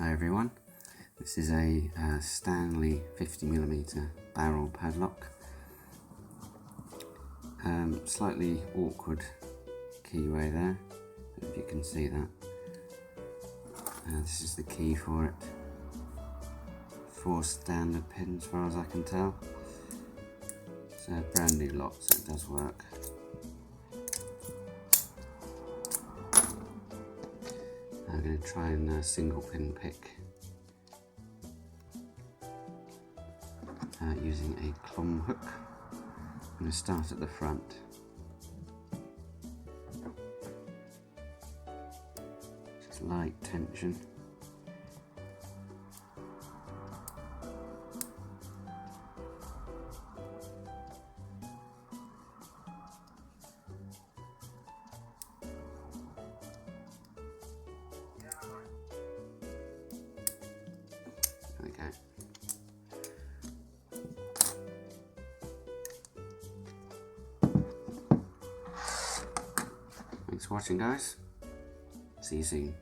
Hi everyone, this is a Stanley 50mm barrel padlock. Slightly awkward keyway there, if you can see that. This is the key for it. 4 standard pins as far as I can tell. It's a brand new lock, so it does work. I'm going to try and single pin pick using a clomb hook. I'm going to start at the front. Just light tension. Okay. Thanks for watching, guys. See you soon.